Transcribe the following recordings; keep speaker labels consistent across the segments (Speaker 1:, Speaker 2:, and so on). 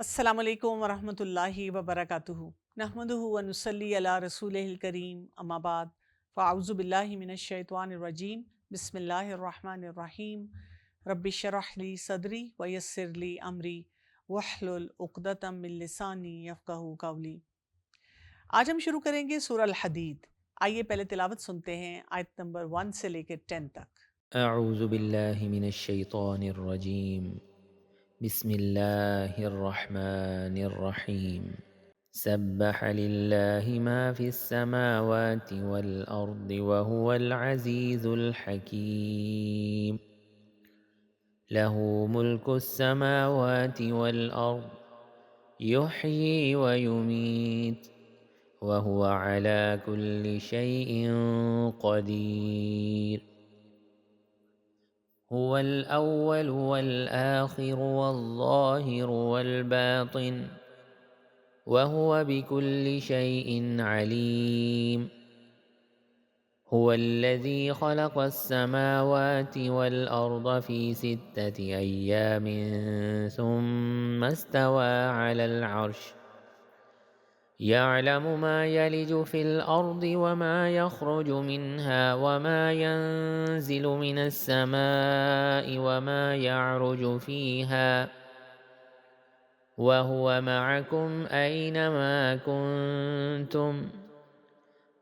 Speaker 1: السلام علیکم ورحمۃ اللہ وبرکاتہ نحمدہ ونصلی علی رسولہ الکریم اما بعد فاعوذ باللہ من الشیطان الرجیم بسم اللہ الرحمن الرحیم رب اشرح لی صدری ویسر لی امری واحلل عقدۃ من لسانی یفقہوا قولی۔ آج ہم شروع کریں گے سورہ الحدید۔ آئیے پہلے تلاوت سنتے ہیں آیت نمبر 1 سے لے کے 10 تک۔
Speaker 2: اعوذ باللہ من الشیطان الرجیم بسم اللہ الرحمن الرحیم سبح للہ ما فی السماوات والارض وهو العزیز الحکیم له ملک السماوات والارض یحیی ویمیت وهو على كل شيء قدير هو الأول والآخر والظاهر والباطن وهو بكل شيء عليم هو الذي خلق السماوات والأرض في 6 أيام ثم استوى على العرش يعلم ما يلج في الأرض وما يخرج منها وما ينزل من السماء وما يعرج فيها وهو معكم أينما كنتم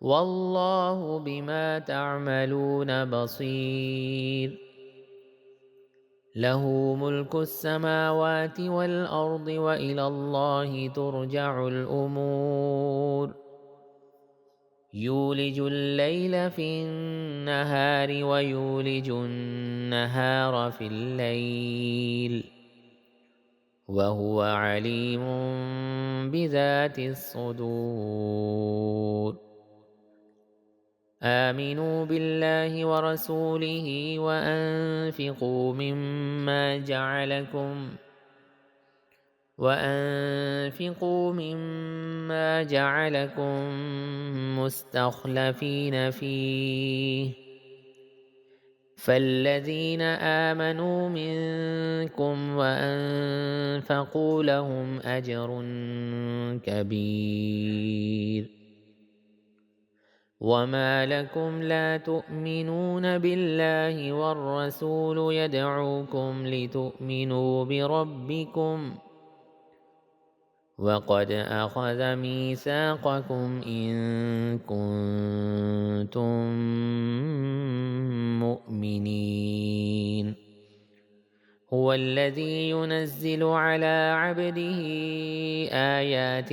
Speaker 2: والله بما تعملون بصير له ملك السماوات والأرض وإلى الله ترجع الأمور يولج الليل في النهار ويولج النهار في الليل وهو عليم بذات الصدور آمنوا بالله ورسوله وأنفقوا مما جعلكم مستخلفين فيه فالذين آمنوا منكم وأنفقوا لهم أجر كبير وما لكم لا تؤمنون بالله والرسول يدعوكم لتؤمنوا بربكم وقد أخذ ميثاقكم إن كنتم مؤمنين هو الذي ينزل على عبده آيات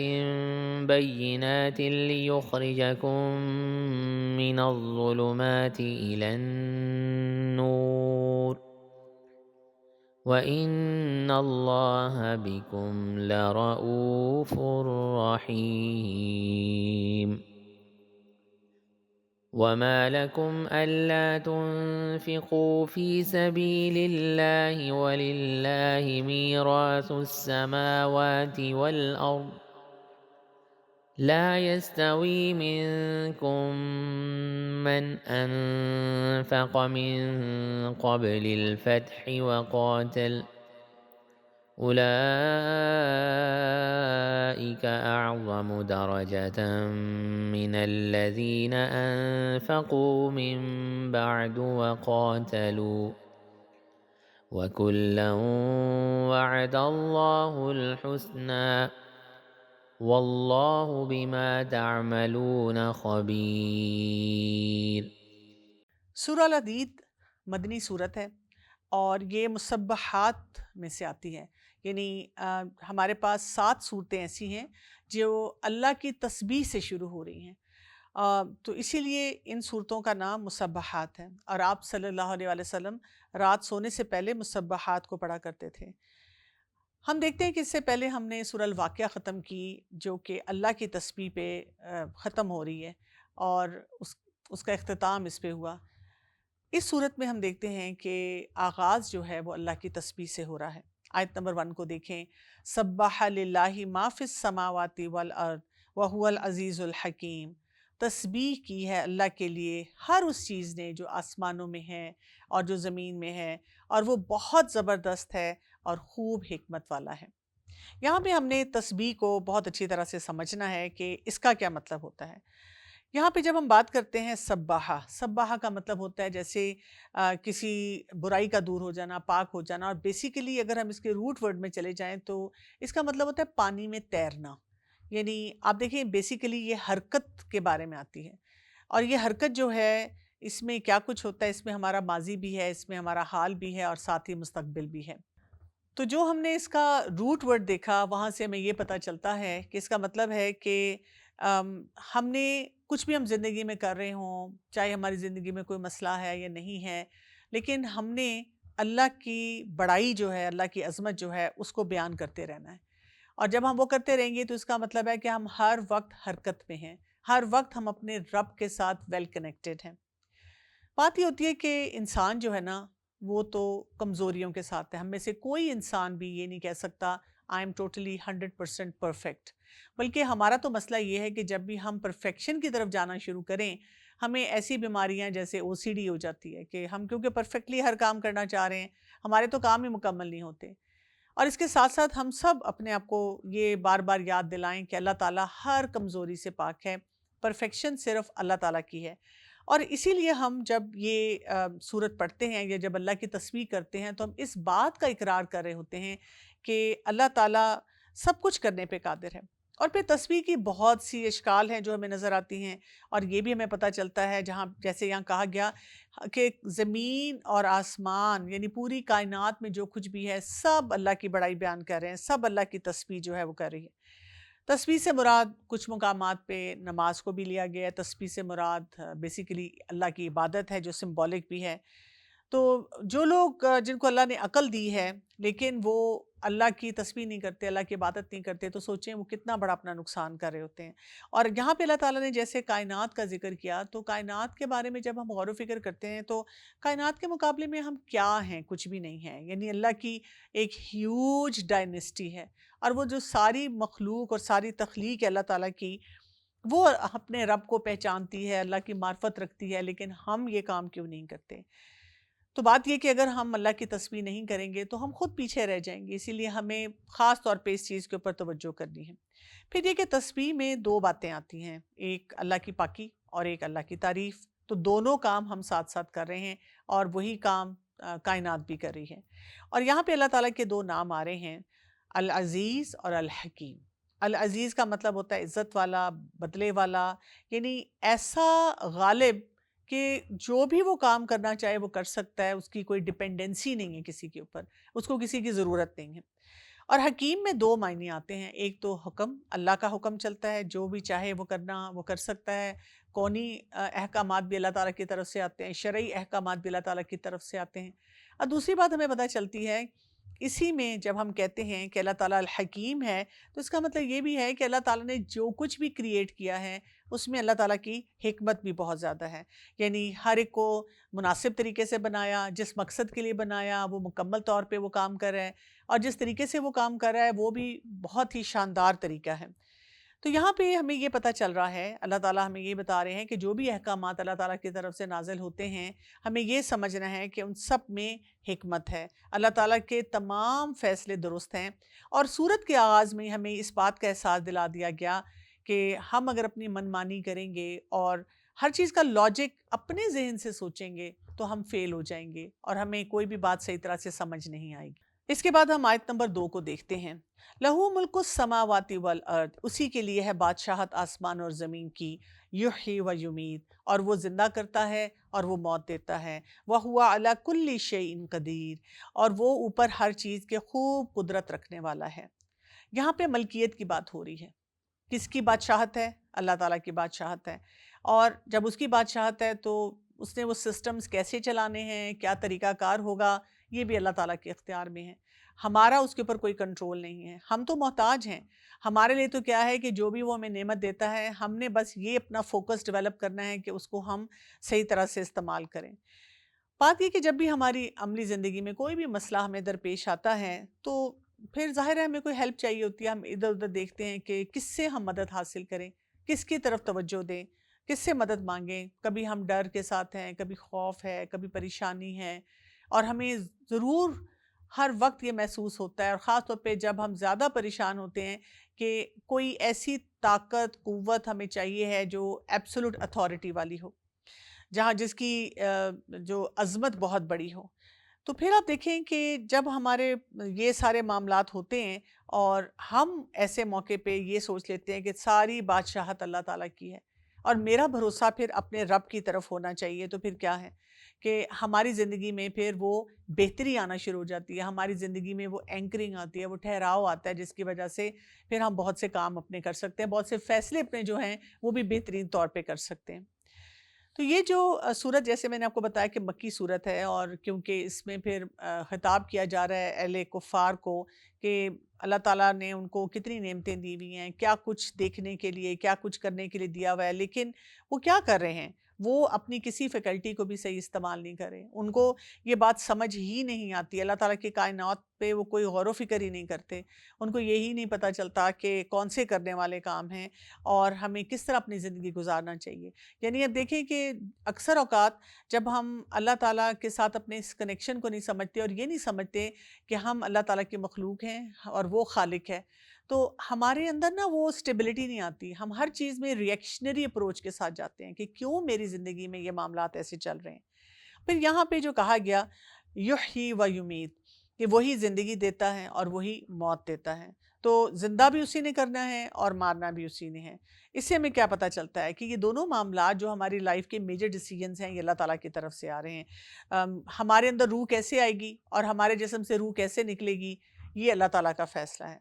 Speaker 2: بينات ليخرجكم من الظلمات إلى النور وإن الله بكم لرؤوف رحيم وما لكم ألا تنفقوا في سبيل الله ولله ميراث السماوات والأرض لا يستوي منكم من أنفق من قبل الفتح وقاتل أولئك أعظم درجة من الذين أنفقوا من بعد وقاتلوا وكلا وعد الله الحسنى واللہ بما تعملون خبیر۔
Speaker 1: سورہ الحدید مدنی صورت ہے اور یہ مسبحات میں سے آتی ہے، یعنی ہمارے پاس 7 صورتیں ایسی ہیں جو اللہ کی تسبیح سے شروع ہو رہی ہیں، تو اسی لیے ان صورتوں کا نام مسبحات ہے، اور آپ صلی اللہ علیہ وآلہ وسلم رات سونے سے پہلے مسبحات کو پڑھا کرتے تھے۔ ہم دیکھتے ہیں کہ اس سے پہلے ہم نے سورہ الواقعہ ختم کی جو کہ اللہ کی تسبیح پہ ختم ہو رہی ہے، اور اس کا اختتام اس پہ ہوا۔ اس صورت میں ہم دیکھتے ہیں کہ آغاز جو ہے وہ اللہ کی تسبیح سے ہو رہا ہے۔ آیت نمبر 1 کو دیکھیں، سبح للہ ما فی السماوات والارض وہو العزیز الحکیم۔ تسبیح کی ہے اللہ کے لیے ہر اس چیز نے جو آسمانوں میں ہے اور جو زمین میں ہے، اور وہ بہت زبردست ہے اور خوب حکمت والا ہے۔ یہاں پہ ہم نے تسبیح کو بہت اچھی طرح سے سمجھنا ہے کہ اس کا کیا مطلب ہوتا ہے۔ یہاں پہ جب ہم بات کرتے ہیں سباہا، سباہا کا مطلب ہوتا ہے جیسے کسی برائی کا دور ہو جانا، پاک ہو جانا، اور بیسیکلی اگر ہم اس کے روٹ ورڈ میں چلے جائیں تو اس کا مطلب ہوتا ہے پانی میں تیرنا۔ یعنی آپ دیکھیں بیسیکلی یہ حرکت کے بارے میں آتی ہے، اور یہ حرکت جو ہے اس میں کیا کچھ ہوتا ہے، اس میں ہمارا ماضی بھی ہے، اس میں ہمارا حال بھی ہے، اور ساتھ ہی مستقبل بھی ہے۔ تو جو ہم نے اس کا روٹ ورڈ دیکھا وہاں سے ہمیں یہ پتہ چلتا ہے کہ اس کا مطلب ہے کہ ہم نے کچھ بھی ہم زندگی میں کر رہے ہوں، چاہے ہماری زندگی میں کوئی مسئلہ ہے یا نہیں ہے، لیکن ہم نے اللہ کی بڑائی جو ہے، اللہ کی عظمت جو ہے، اس کو بیان کرتے رہنا ہے۔ اور جب ہم وہ کرتے رہیں گے تو اس کا مطلب ہے کہ ہم ہر وقت حرکت میں ہیں، ہر وقت ہم اپنے رب کے ساتھ ویل کنیکٹڈ ہیں۔ بات یہ ہوتی ہے کہ انسان جو ہے نا وہ تو کمزوریوں کے ساتھ ہے، ہم میں سے کوئی انسان بھی یہ نہیں کہہ سکتا آئی ایم ٹوٹلی 100% پرفیکٹ، بلکہ ہمارا تو مسئلہ یہ ہے کہ جب بھی ہم پرفیکشن کی طرف جانا شروع کریں، ہمیں ایسی بیماریاں جیسے او سی ڈی ہو جاتی ہے کہ ہم کیونکہ پرفیکٹلی ہر کام کرنا چاہ رہے ہیں، ہمارے تو کام ہی مکمل نہیں ہوتے۔ اور اس کے ساتھ ساتھ ہم سب اپنے آپ کو یہ بار بار یاد دلائیں کہ اللہ تعالیٰ ہر کمزوری سے پاک ہے، پرفیکشن صرف اللہ تعالیٰ کی ہے۔ اور اسی لیے ہم جب یہ سورت پڑھتے ہیں یا جب اللہ کی تسبیح کرتے ہیں تو ہم اس بات کا اقرار کر رہے ہوتے ہیں کہ اللہ تعالیٰ سب کچھ کرنے پہ قادر ہے۔ اور پھر تسبیح کی بہت سی اشکال ہیں جو ہمیں نظر آتی ہیں، اور یہ بھی ہمیں پتہ چلتا ہے جہاں جیسے یہاں کہا گیا کہ زمین اور آسمان یعنی پوری کائنات میں جو کچھ بھی ہے سب اللہ کی بڑائی بیان کر رہے ہیں، سب اللہ کی تسبیح جو ہے وہ کر رہی ہے۔ تسبیح سے مراد کچھ مقامات پہ نماز کو بھی لیا گیا ہے، تسبیح سے مراد بیسیکلی اللہ کی عبادت ہے جو سمبولک بھی ہے۔ تو جو لوگ جن کو اللہ نے عقل دی ہے لیکن وہ اللہ کی تسبیح نہیں کرتے، اللہ کی عبادت نہیں کرتے، تو سوچیں وہ کتنا بڑا اپنا نقصان کر رہے ہوتے ہیں۔ اور یہاں پہ اللہ تعالیٰ نے جیسے کائنات کا ذکر کیا، تو کائنات کے بارے میں جب ہم غور و فکر کرتے ہیں تو کائنات کے مقابلے میں ہم کیا ہیں؟ کچھ بھی نہیں ہیں۔ یعنی اللہ کی ایک ہیوج ڈائنسٹی ہے، اور وہ جو ساری مخلوق اور ساری تخلیق ہے اللہ تعالیٰ کی، وہ اپنے رب کو پہچانتی ہے، اللہ کی معرفت رکھتی ہے، لیکن ہم یہ کام کیوں نہیں کرتے؟ تو بات یہ کہ اگر ہم اللہ کی تسبیح نہیں کریں گے تو ہم خود پیچھے رہ جائیں گے، اسی لیے ہمیں خاص طور پہ اس چیز کے اوپر توجہ کرنی ہے۔ پھر یہ کہ تسبیح میں دو باتیں آتی ہیں، ایک اللہ کی پاکی اور ایک اللہ کی تعریف، تو دونوں کام ہم ساتھ ساتھ کر رہے ہیں، اور وہی کام کائنات بھی کر رہی ہے۔ اور یہاں پہ اللہ تعالیٰ کے دو نام آ رہے ہیں، العزیز اور الحکیم۔ العزیز کا مطلب ہوتا ہے عزت والا، بدلے والا، یعنی ایسا غالب کہ جو بھی وہ کام کرنا چاہے وہ کر سکتا ہے، اس کی کوئی ڈپینڈنسی نہیں ہے کسی کے اوپر، اس کو کسی کی ضرورت نہیں ہے۔ اور حکیم میں دو معنی آتے ہیں، ایک تو حکم، اللہ کا حکم چلتا ہے، جو بھی چاہے وہ کرنا وہ کر سکتا ہے، کونی احکامات بھی اللہ تعالیٰ کی طرف سے آتے ہیں، شرعی احکامات بھی اللہ تعالیٰ کی طرف سے آتے ہیں۔ اور دوسری بات ہمیں پتہ چلتی ہے، اسی میں جب ہم کہتے ہیں کہ اللہ تعالیٰ الحکیم ہے، تو اس کا مطلب یہ بھی ہے کہ اللہ تعالیٰ نے جو کچھ بھی کریٹ کیا ہے اس میں اللہ تعالیٰ کی حکمت بھی بہت زیادہ ہے۔ یعنی ہر ایک کو مناسب طریقے سے بنایا، جس مقصد کے لیے بنایا وہ مکمل طور پہ وہ کام کر رہا ہے، اور جس طریقے سے وہ کام کر رہا ہے وہ بھی بہت ہی شاندار طریقہ ہے۔ تو یہاں پہ ہمیں یہ پتہ چل رہا ہے، اللہ تعالیٰ ہمیں یہ بتا رہے ہیں کہ جو بھی احکامات اللہ تعالیٰ کی طرف سے نازل ہوتے ہیں، ہمیں یہ سمجھنا ہے کہ ان سب میں حکمت ہے، اللہ تعالیٰ کے تمام فیصلے درست ہیں۔ اور سورت کے آغاز میں ہمیں اس بات کا احساس دلا دیا گیا کہ ہم اگر اپنی منمانی کریں گے اور ہر چیز کا لاجک اپنے ذہن سے سوچیں گے تو ہم فیل ہو جائیں گے، اور ہمیں کوئی بھی بات صحیح طرح سے سمجھ نہیں آئے گی۔ اس کے بعد ہم آیت نمبر 2 کو دیکھتے ہیں۔ لہو ملک السماوات والارض، اسی کے لیے ہے بادشاہت آسمان اور زمین کی، یحیی و یمیت، اور وہ زندہ کرتا ہے اور وہ موت دیتا ہے، وہو علی کل شیء قدیر، اور وہ اوپر ہر چیز کے خوب قدرت رکھنے والا ہے۔ یہاں پہ ملکیت کی بات ہو رہی ہے، کس کی بادشاہت ہے؟ اللہ تعالیٰ کی بادشاہت ہے، اور جب اس کی بادشاہت ہے تو اس نے وہ سسٹمز کیسے چلانے ہیں، کیا طریقہ کار ہوگا، یہ بھی اللہ تعالیٰ کے اختیار میں ہے۔ ہمارا اس کے اوپر کوئی کنٹرول نہیں ہے، ہم تو محتاج ہیں۔ ہمارے لیے تو کیا ہے کہ جو بھی وہ ہمیں نعمت دیتا ہے، ہم نے بس یہ اپنا فوکس ڈیولپ کرنا ہے کہ اس کو ہم صحیح طرح سے استعمال کریں۔ بات یہ کہ جب بھی ہماری عملی زندگی میں کوئی بھی مسئلہ ہمیں درپیش آتا ہے تو پھر ظاہر ہے ہمیں کوئی ہیلپ چاہیے ہوتی ہے، ہم ادھر ادھر دیکھتے ہیں کہ کس سے ہم مدد حاصل کریں، کس کی طرف توجہ دیں، کس سے مدد مانگیں۔ کبھی ہم ڈر کے ساتھ ہیں، کبھی خوف ہے، کبھی پریشانی ہے، اور ہمیں ضرور ہر وقت یہ محسوس ہوتا ہے، اور خاص طور پہ جب ہم زیادہ پریشان ہوتے ہیں کہ کوئی ایسی طاقت قوت ہمیں چاہیے ہے جو ایبسولوٹ اتھارٹی والی ہو، جہاں جس کی جو عظمت بہت بڑی ہو. تو پھر آپ دیکھیں کہ جب ہمارے یہ سارے معاملات ہوتے ہیں اور ہم ایسے موقع پہ یہ سوچ لیتے ہیں کہ ساری بادشاہت اللہ تعالیٰ کی ہے اور میرا بھروسہ پھر اپنے رب کی طرف ہونا چاہیے، تو پھر کیا ہے کہ ہماری زندگی میں پھر وہ بہتری آنا شروع ہو جاتی ہے، ہماری زندگی میں وہ اینکرنگ آتی ہے، وہ ٹھہراؤ آتا ہے، جس کی وجہ سے پھر ہم بہت سے کام اپنے کر سکتے ہیں، بہت سے فیصلے اپنے جو ہیں وہ بھی بہترین طور پہ کر سکتے ہیں. تو یہ جو سورت، جیسے میں نے آپ کو بتایا کہ مکی سورت ہے، اور کیونکہ اس میں پھر خطاب کیا جا رہا ہے اہل کفار کو کہ اللہ تعالیٰ نے ان کو کتنی نعمتیں دی ہوئی ہیں، کیا کچھ دیکھنے کے لیے، کیا کچھ کرنے کے لیے دیا ہوا ہے، لیکن وہ کیا کر رہے ہیں، وہ اپنی کسی فیکلٹی کو بھی صحیح استعمال نہیں کر رہے. ان کو یہ بات سمجھ ہی نہیں آتی، اللہ تعالیٰ کی کائنات پہ وہ کوئی غور و فکر ہی نہیں کرتے، ان کو یہی نہیں پتہ چلتا کہ کون سے کرنے والے کام ہیں اور ہمیں کس طرح اپنی زندگی گزارنا چاہیے. یعنی اب دیکھیں کہ اکثر اوقات جب ہم اللہ تعالیٰ کے ساتھ اپنے اس کنیکشن کو نہیں سمجھتے اور یہ نہیں سمجھتے کہ ہم اللہ تعالیٰ کی مخلوق ہیں اور وہ خالق ہے، تو ہمارے اندر نا وہ سٹیبلٹی نہیں آتی. ہم ہر چیز میں ریئیکشنری اپروچ کے ساتھ جاتے ہیں کہ کیوں میری زندگی میں یہ معاملات ایسے چل رہے ہیں. پھر یہاں پہ جو کہا گیا یحیی و یمیت، کہ وہی زندگی دیتا ہے اور وہی موت دیتا ہے، تو زندہ بھی اسی نے کرنا ہے اور مارنا بھی اسی نے ہے. اس سے ہمیں کیا پتہ چلتا ہے کہ یہ دونوں معاملات جو ہماری لائف کے میجر ڈیسیجنز ہیں، یہ اللہ تعالیٰ کی طرف سے آ رہے ہیں. ہمارے اندر روح کیسے آئے گی اور ہمارے جسم سے روح کیسے نکلے گی، یہ اللہ تعالیٰ کا فیصلہ ہے.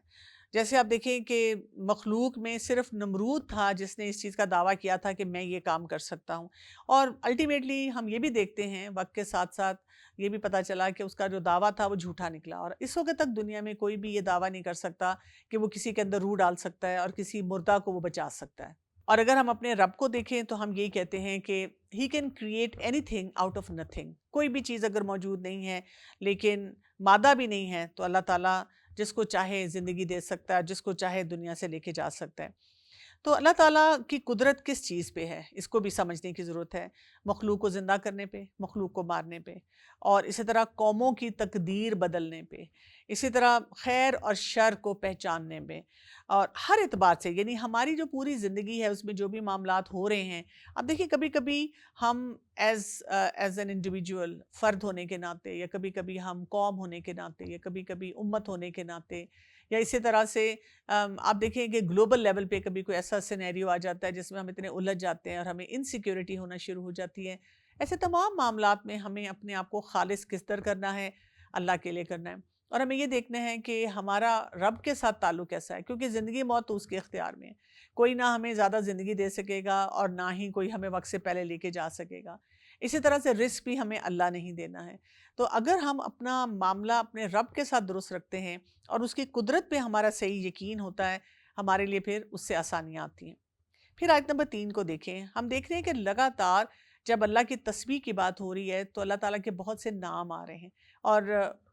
Speaker 1: جیسے آپ دیکھیں کہ مخلوق میں صرف نمرود تھا جس نے اس چیز کا دعویٰ کیا تھا کہ میں یہ کام کر سکتا ہوں، اور الٹیمیٹلی ہم یہ بھی دیکھتے ہیں وقت کے ساتھ ساتھ یہ بھی پتہ چلا کہ اس کا جو دعویٰ تھا وہ جھوٹا نکلا. اور اس وقت تک دنیا میں کوئی بھی یہ دعویٰ نہیں کر سکتا کہ وہ کسی کے اندر روح ڈال سکتا ہے اور کسی مردہ کو وہ بچا سکتا ہے. اور اگر ہم اپنے رب کو دیکھیں تو ہم یہی کہتے ہیں کہ he can create any thing out of nothing. کوئی بھی چیز اگر موجود نہیں ہے لیکن مادہ بھی نہیں ہے، تو اللہ تعالیٰ جس کو چاہے زندگی دے سکتا ہے، جس کو چاہے دنیا سے لے کے جا سکتا ہے. تو اللہ تعالیٰ کی قدرت کس چیز پہ ہے، اس کو بھی سمجھنے کی ضرورت ہے. مخلوق کو زندہ کرنے پہ، مخلوق کو مارنے پہ، اور اسی طرح قوموں کی تقدیر بدلنے پہ، اسی طرح خیر اور شر کو پہچاننے میں، اور ہر اعتبار سے. یعنی ہماری جو پوری زندگی ہے اس میں جو بھی معاملات ہو رہے ہیں، اب دیکھیں کبھی کبھی ہم ایز این انڈیویجول فرد ہونے کے ناطے، یا کبھی کبھی ہم قوم ہونے کے ناطے، یا کبھی کبھی امت ہونے کے ناطے، یا اسی طرح سے آپ دیکھیں کہ گلوبل لیول پہ کبھی کوئی ایسا سینیریو آ جاتا ہے جس میں ہم اتنے الجھ جاتے ہیں اور ہمیں انسیکیورٹی ہونا شروع ہو جاتی ہے. ایسے تمام معاملات میں ہمیں اپنے آپ کو خالص کس طرح کرنا ہے، اللہ کے لیے کرنا ہے. اور ہمیں یہ دیکھنا ہے کہ ہمارا رب کے ساتھ تعلق کیسا ہے، کیونکہ زندگی موت تو اس کے اختیار میں ہے. کوئی نہ ہمیں زیادہ زندگی دے سکے گا اور نہ ہی کوئی ہمیں وقت سے پہلے لے کے جا سکے گا. اسی طرح سے رزق بھی ہمیں اللہ نہیں دینا ہے. تو اگر ہم اپنا معاملہ اپنے رب کے ساتھ درست رکھتے ہیں اور اس کی قدرت پہ ہمارا صحیح یقین ہوتا ہے، ہمارے لیے پھر اس سے آسانیاں آتی ہیں. پھر آیت نمبر 3 کو دیکھیں. ہم دیکھ رہے ہیں کہ لگاتار جب اللہ کی تسبیح کی بات ہو رہی ہے تو اللہ تعالیٰ کے بہت سے نام آ رہے ہیں، اور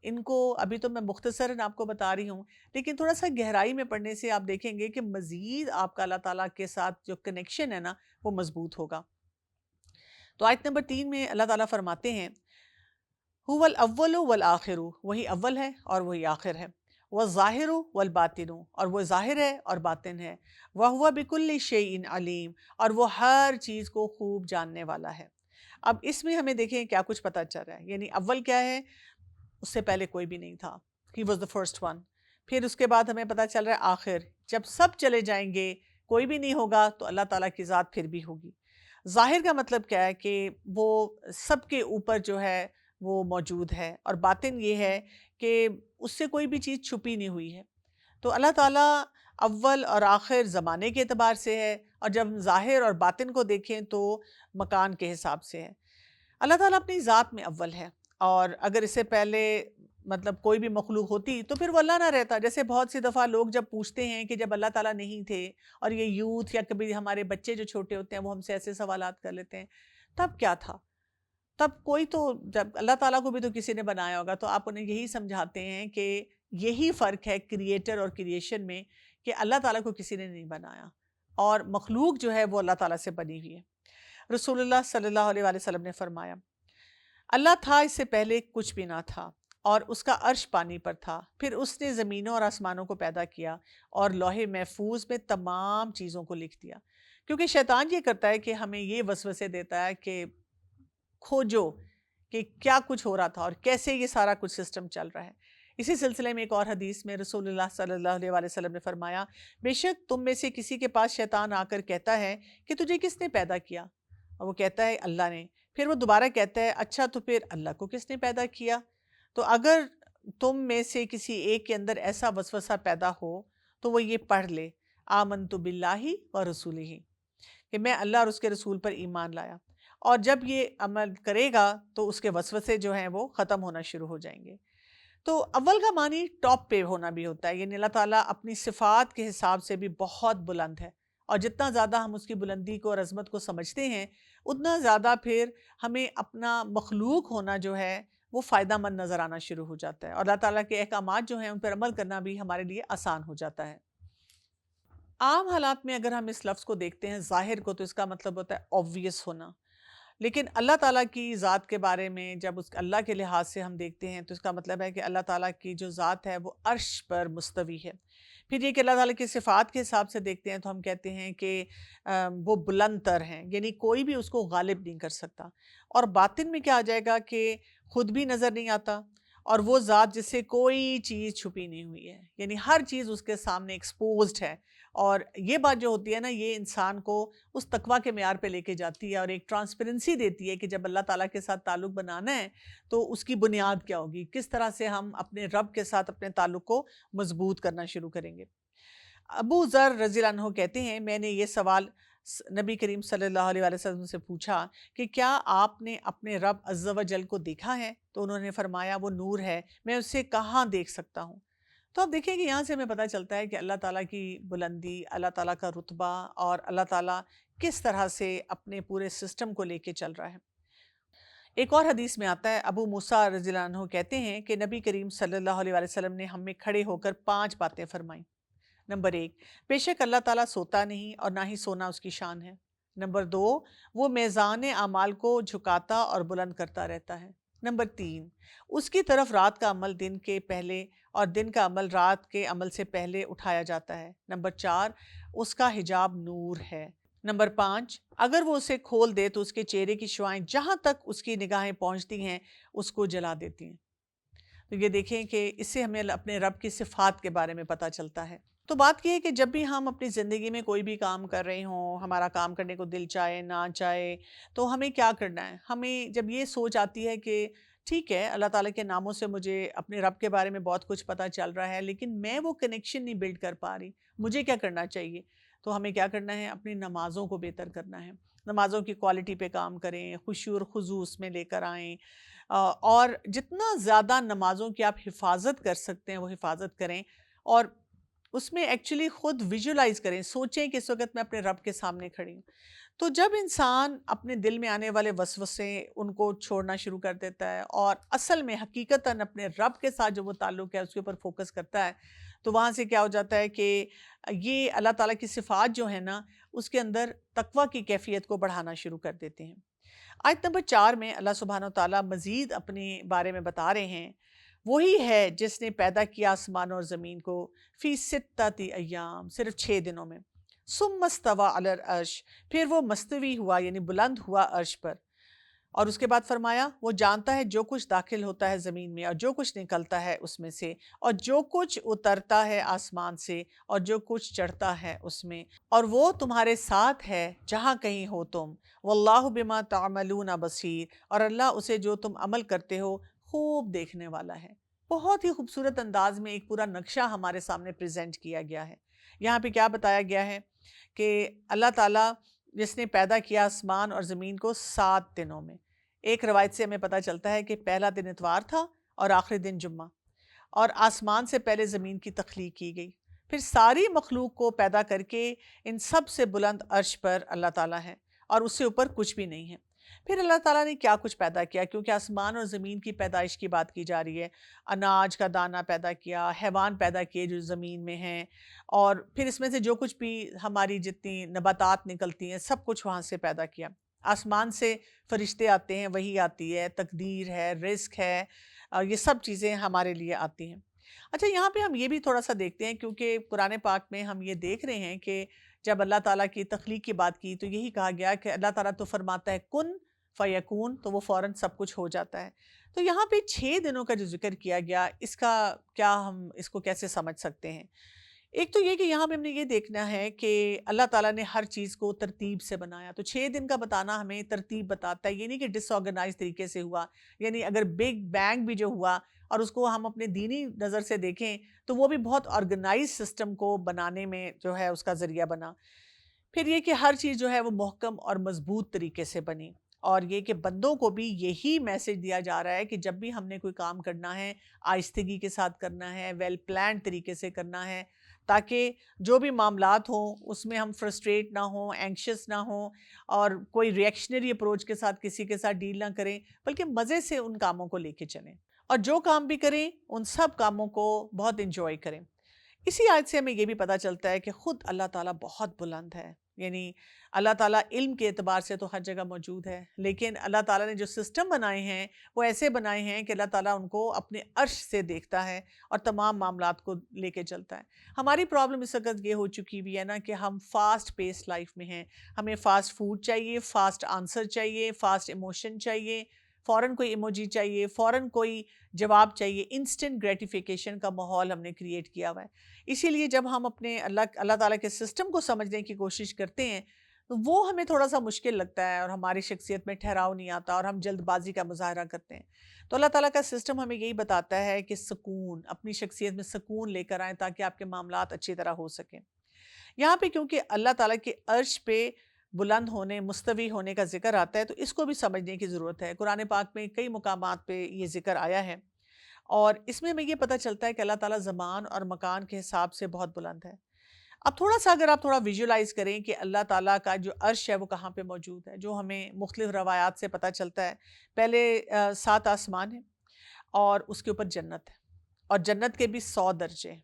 Speaker 1: ان کو ابھی تو میں مختصراً آپ کو بتا رہی ہوں، لیکن تھوڑا سا گہرائی میں پڑھنے سے آپ دیکھیں گے کہ مزید آپ کا اللہ تعالیٰ کے ساتھ جو کنیکشن ہے نا وہ مضبوط ہوگا. تو آیت نمبر 3 میں اللہ تعالیٰ فرماتے ہیں هو الاول والآخر، وہی اول ہے اور وہی آخر ہے، والظاہر والباطن، اور وہ ظاہر ہے اور باطن ہے، وَهُوَ بِكُلِّ شَيْءٍ علیم، اور وہ ہر چیز کو خوب جاننے والا ہے. اب اس میں ہمیں دیکھیں کیا کچھ پتہ چل رہا ہے. یعنی اول کیا ہے، اس سے پہلے کوئی بھی نہیں تھا، he was the first one. پھر اس کے بعد ہمیں پتہ چل رہا ہے آخر، جب سب چلے جائیں گے کوئی بھی نہیں ہوگا تو اللہ تعالیٰ کی ذات پھر بھی ہوگی. ظاہر کا مطلب کیا ہے کہ وہ سب کے اوپر جو ہے وہ موجود ہے، اور باطن یہ ہے کہ اس سے کوئی بھی چیز چھپی نہیں ہوئی ہے. تو اللہ تعالیٰ اول اور آخر زمانے کے اعتبار سے ہے، اور جب ہم ظاہر اور باطن کو دیکھیں تو مکان کے حساب سے ہے. اللہ تعالیٰ اپنی ذات میں اول ہے، اور اگر اس سے پہلے مطلب کوئی بھی مخلوق ہوتی تو پھر وہ اللہ نہ رہتا. جیسے بہت سی دفعہ لوگ جب پوچھتے ہیں کہ جب اللہ تعالیٰ نہیں تھے، اور یہ یوتھ یا کبھی ہمارے بچے جو چھوٹے ہوتے ہیں وہ ہم سے ایسے سوالات کر لیتے ہیں، تب کیا تھا؟ تب کوئی تو، جب اللہ تعالیٰ کو بھی تو کسی نے بنایا ہوگا. تو آپ انہیں یہی سمجھاتے ہیں کہ یہی فرق ہے کریٹر اور کریشن میں، کہ اللہ تعالیٰ کو کسی نے نہیں بنایا، اور مخلوق جو ہے وہ اللہ تعالیٰ سے بنی ہوئی ہے. رسول اللہ صلی اللہ علیہ وآلہ وسلم نے فرمایا، اللہ تھا اس سے پہلے کچھ بھی نہ تھا، اور اس کا عرش پانی پر تھا۔ پھر اس نے زمینوں اور آسمانوں کو پیدا کیا اور لوح محفوظ میں تمام چیزوں کو لکھ دیا۔ کیونکہ شیطان یہ کرتا ہے کہ ہمیں یہ وسوسے دیتا ہے کہ کھوجو کہ کیا کچھ ہو رہا تھا اور کیسے یہ سارا کچھ سسٹم چل رہا ہے۔ اسی سلسلے میں ایک اور حدیث میں رسول اللہ صلی اللہ علیہ وآلہ وسلم نے فرمایا، بے شک تم میں سے کسی کے پاس شیطان آ کر کہتا ہے کہ تجھے کس نے پیدا کیا؟ اور وہ کہتا ہے اللہ نے۔ پھر وہ دوبارہ کہتا ہے اچھا تو پھر اللہ کو کس نے پیدا کیا؟ تو اگر تم میں سے کسی ایک کے اندر ایسا وسوسہ پیدا ہو تو وہ یہ پڑھ لے، آمنت باللہ و رسولہ، کہ میں اللہ اور اس کے رسول پر ایمان لایا، اور جب یہ عمل کرے گا تو اس کے وسوسے جو ہیں وہ ختم ہونا شروع ہو جائیں گے۔ تو اول کا معنی ٹاپ پہ ہونا بھی ہوتا ہے، یعنی اللہ تعالیٰ اپنی صفات کے حساب سے بھی بہت بلند ہے، اور جتنا زیادہ ہم اس کی بلندی کو اور عظمت کو سمجھتے ہیں اتنا زیادہ پھر ہمیں اپنا مخلوق ہونا جو ہے وہ فائدہ مند نظر آنا شروع ہو جاتا ہے، اور اللہ تعالیٰ کے احکامات جو ہیں ان پر عمل کرنا بھی ہمارے لیے آسان ہو جاتا ہے۔ عام حالات میں اگر ہم اس لفظ کو دیکھتے ہیں ظاہر کو، تو اس کا مطلب ہوتا ہے obvious ہونا، لیکن اللہ تعالیٰ کی ذات کے بارے میں جب اس اللہ کے لحاظ سے ہم دیکھتے ہیں تو اس کا مطلب ہے کہ اللہ تعالیٰ کی جو ذات ہے وہ عرش پر مستوی ہے۔ پھر یہ کہ اللہ تعالیٰ کی صفات کے حساب سے دیکھتے ہیں تو ہم کہتے ہیں کہ وہ بلند تر ہیں، یعنی کوئی بھی اس کو غالب نہیں کر سکتا۔ اور باطن میں کیا آ جائے گا کہ خود بھی نظر نہیں آتا، اور وہ ذات جس سے کوئی چیز چھپی نہیں ہوئی ہے، یعنی ہر چیز اس کے سامنے ایکسپوزڈ ہے۔ اور یہ بات جو ہوتی ہے نا، یہ انسان کو اس تقویٰ کے معیار پہ لے کے جاتی ہے اور ایک ٹرانسپیرنسی دیتی ہے کہ جب اللہ تعالیٰ کے ساتھ تعلق بنانا ہے تو اس کی بنیاد کیا ہوگی، کس طرح سے ہم اپنے رب کے ساتھ اپنے تعلق کو مضبوط کرنا شروع کریں گے۔ ابو ذر رضی اللہ عنہ کہتے ہیں میں نے یہ سوال نبی کریم صلی اللہ علیہ وآلہ وسلم سے پوچھا کہ کیا آپ نے اپنے رب عز و جل کو دیکھا ہے؟ تو انہوں نے فرمایا وہ نور ہے، میں اسے کہاں دیکھ سکتا ہوں؟ تو آپ دیکھیں کہ یہاں سے ہمیں پتہ چلتا ہے کہ اللہ تعالیٰ کی بلندی، اللہ تعالیٰ کا رتبہ، اور اللہ تعالیٰ کس طرح سے اپنے پورے سسٹم کو لے کے چل رہا ہے۔ ایک اور حدیث میں آتا ہے، ابو موسیٰ رضی اللہ عنہ کہتے ہیں کہ نبی کریم صلی اللہ علیہ وآلہ وسلم نے ہم میں کھڑے ہو کر 5 باتیں فرمائیں۔ نمبر 1، بے شک اللہ تعالیٰ سوتا نہیں اور نہ ہی سونا اس کی شان ہے۔ نمبر 2، وہ میزان اعمال کو جھکاتا اور بلند کرتا رہتا ہے۔ نمبر 3، اس کی طرف رات کا عمل دن کے پہلے اور دن کا عمل رات کے عمل سے پہلے اٹھایا جاتا ہے۔ نمبر 4، اس کا حجاب نور ہے۔ نمبر 5، اگر وہ اسے کھول دے تو اس کے چہرے کی شعائیں جہاں تک اس کی نگاہیں پہنچتی ہیں اس کو جلا دیتی ہیں۔ تو یہ دیکھیں کہ اس سے ہمیں اپنے رب کی صفات کے بارے میں پتہ چلتا ہے۔ تو بات یہ ہے کہ جب بھی ہم اپنی زندگی میں کوئی بھی کام کر رہے ہوں، ہمارا کام کرنے کو دل چاہے نہ چاہے، تو ہمیں کیا کرنا ہے؟ ہمیں جب یہ سوچ آتی ہے کہ ٹھیک ہے اللہ تعالیٰ کے ناموں سے مجھے اپنے رب کے بارے میں بہت کچھ پتہ چل رہا ہے، لیکن میں وہ کنیکشن نہیں بلڈ کر پا رہی، مجھے کیا کرنا چاہیے؟ تو ہمیں کیا کرنا ہے؟ اپنی نمازوں کو بہتر کرنا ہے، نمازوں کی کوالٹی پہ کام کریں، خشوع اور خضوع اس میں لے کر آئیں، اور جتنا زیادہ نمازوں کی آپ حفاظت کر سکتے ہیں وہ حفاظت کریں، اور اس میں ایکچولی خود ویژولائز کریں، سوچیں کہ اس وقت میں اپنے رب کے سامنے کھڑی ہوں۔ تو جب انسان اپنے دل میں آنے والے وسوسے ان کو چھوڑنا شروع کر دیتا ہے اور اصل میں حقیقتاً اپنے رب کے ساتھ جو وہ تعلق ہے اس کے اوپر فوکس کرتا ہے، تو وہاں سے کیا ہو جاتا ہے کہ یہ اللہ تعالیٰ کی صفات جو ہیں نا اس کے اندر تقویٰ کی کیفیت کو بڑھانا شروع کر دیتے ہیں۔ آیت نمبر 4 میں اللہ سبحانہ وتعالیٰ مزید اپنے بارے میں بتا رہے ہیں، وہی ہے جس نے پیدا کیا آسمان اور زمین کو فی ستۃ ایام، صرف 6 دنوں میں، ثم استوی علی العرش، پھر وہ مستوی ہوا یعنی بلند ہوا عرش پر، اور اس کے بعد فرمایا وہ جانتا ہے جو کچھ داخل ہوتا ہے زمین میں اور جو کچھ نکلتا ہے اس میں سے، اور جو کچھ اترتا ہے آسمان سے اور جو کچھ چڑھتا ہے اس میں، اور وہ تمہارے ساتھ ہے جہاں کہیں ہو تم، واللہ بما تعملون بصیر، اور اللہ اسے جو تم عمل کرتے ہو خوب دیکھنے والا ہے۔ بہت ہی خوبصورت انداز میں ایک پورا نقشہ ہمارے سامنے پریزنٹ کیا گیا ہے۔ یہاں پہ کیا بتایا گیا ہے کہ اللہ تعالیٰ جس نے پیدا کیا آسمان اور زمین کو 7 دنوں میں۔ ایک روایت سے ہمیں پتہ چلتا ہے کہ پہلا دن اتوار تھا اور آخری دن جمعہ، اور آسمان سے پہلے زمین کی تخلیق کی گئی، پھر ساری مخلوق کو پیدا کر کے ان سب سے بلند عرش پر اللہ تعالیٰ ہے اور اس سے اوپر کچھ بھی نہیں ہے۔ پھر اللہ تعالیٰ نے کیا کچھ پیدا کیا، کیونکہ آسمان اور زمین کی پیدائش کی بات کی جا رہی ہے، اناج کا دانہ پیدا کیا، حیوان پیدا کیے جو زمین میں ہیں، اور پھر اس میں سے جو کچھ بھی ہماری جتنی نباتات نکلتی ہیں سب کچھ وہاں سے پیدا کیا۔ آسمان سے فرشتے آتے ہیں، وحی آتی ہے، تقدیر ہے، رزق ہے، یہ سب چیزیں ہمارے لیے آتی ہیں۔ اچھا، یہاں پہ ہم یہ بھی تھوڑا سا دیکھتے ہیں، کیونکہ قرآن پاک میں ہم یہ دیکھ رہے ہیں کہ جب اللہ تعالیٰ کی تخلیق کی بات کی تو یہی کہا گیا کہ اللہ تعالیٰ تو فرماتا ہے کن فیکون، تو وہ فوراً سب کچھ ہو جاتا ہے۔ تو یہاں پہ 6 دنوں کا جو ذکر کیا گیا، اس کا کیا ہم اس کو کیسے سمجھ سکتے ہیں؟ ایک تو یہ کہ یہاں پہ ہم نے یہ دیکھنا ہے کہ اللہ تعالیٰ نے ہر چیز کو ترتیب سے بنایا، تو 6 دن کا بتانا ہمیں ترتیب بتاتا ہے، یہ نہیں کہ ڈس آرگنائز طریقے سے ہوا۔ یعنی اگر بگ بینگ بھی جو ہوا اور اس کو ہم اپنے دینی نظر سے دیکھیں تو وہ بھی بہت آرگنائز سسٹم کو بنانے میں جو ہے اس کا ذریعہ بنا۔ پھر یہ کہ ہر چیز جو ہے وہ محکم اور مضبوط طریقے سے بنی، اور یہ کہ بندوں کو بھی یہی میسج دیا جا رہا ہے کہ جب بھی ہم نے کوئی کام کرنا ہے آہستگی کے ساتھ کرنا ہے، ویل پلانڈ طریقے سے کرنا ہے، تاکہ جو بھی معاملات ہوں اس میں ہم فرسٹریٹ نہ ہوں، اینکشس نہ ہوں، اور کوئی ریئیکشنری اپروچ کے ساتھ کسی کے ساتھ ڈیل نہ کریں، بلکہ مزے سے ان کاموں کو لے کے چلیں، اور جو کام بھی کریں ان سب کاموں کو بہت انجوائے کریں۔ اسی آیت سے ہمیں یہ بھی پتہ چلتا ہے کہ خود اللہ تعالیٰ بہت بلند ہے، یعنی اللہ تعالیٰ علم کے اعتبار سے تو ہر جگہ موجود ہے، لیکن اللہ تعالیٰ نے جو سسٹم بنائے ہیں وہ ایسے بنائے ہیں کہ اللہ تعالیٰ ان کو اپنے عرش سے دیکھتا ہے اور تمام معاملات کو لے کے چلتا ہے۔ ہماری پرابلم اس وقت یہ ہو چکی بھی ہے نا کہ ہم فاسٹ پیس لائف میں ہیں، ہمیں فاسٹ فوڈ چاہیے، فاسٹ آنسر چاہیے، فاسٹ ایموشن چاہیے، فوراً کوئی ایموجی چاہیے، فوراً کوئی جواب چاہیے، انسٹنٹ گریٹیفیکیشن کا ماحول ہم نے کریٹ کیا ہوا ہے۔ اسی لیے جب ہم اپنے اللہ تعالیٰ کے سسٹم کو سمجھنے کی کوشش کرتے ہیں تو وہ ہمیں تھوڑا سا مشکل لگتا ہے، اور ہماری شخصیت میں ٹھہراؤ نہیں آتا، اور ہم جلد بازی کا مظاہرہ کرتے ہیں۔ تو اللہ تعالیٰ کا سسٹم ہمیں یہی بتاتا ہے کہ سکون، اپنی شخصیت میں سکون لے کر آئیں تاکہ آپ کے معاملات اچھی طرح ہو سکیں۔ یہاں پہ کیونکہ اللہ تعالیٰ کے عرش پہ بلند ہونے، مستوی ہونے کا ذکر آتا ہے، تو اس کو بھی سمجھنے کی ضرورت ہے۔ قرآن پاک میں کئی مقامات پہ یہ ذکر آیا ہے، اور اس میں ہمیں یہ پتہ چلتا ہے کہ اللہ تعالیٰ زمان اور مکان کے حساب سے بہت بلند ہے۔ اب تھوڑا سا اگر آپ تھوڑا ویژولائز کریں کہ اللہ تعالیٰ کا جو عرش ہے وہ کہاں پہ موجود ہے، جو ہمیں مختلف روایات سے پتہ چلتا ہے، پہلے 7 آسمان ہیں، اور اس کے اوپر جنت ہے، اور جنت کے بھی 100 درجے ہیں،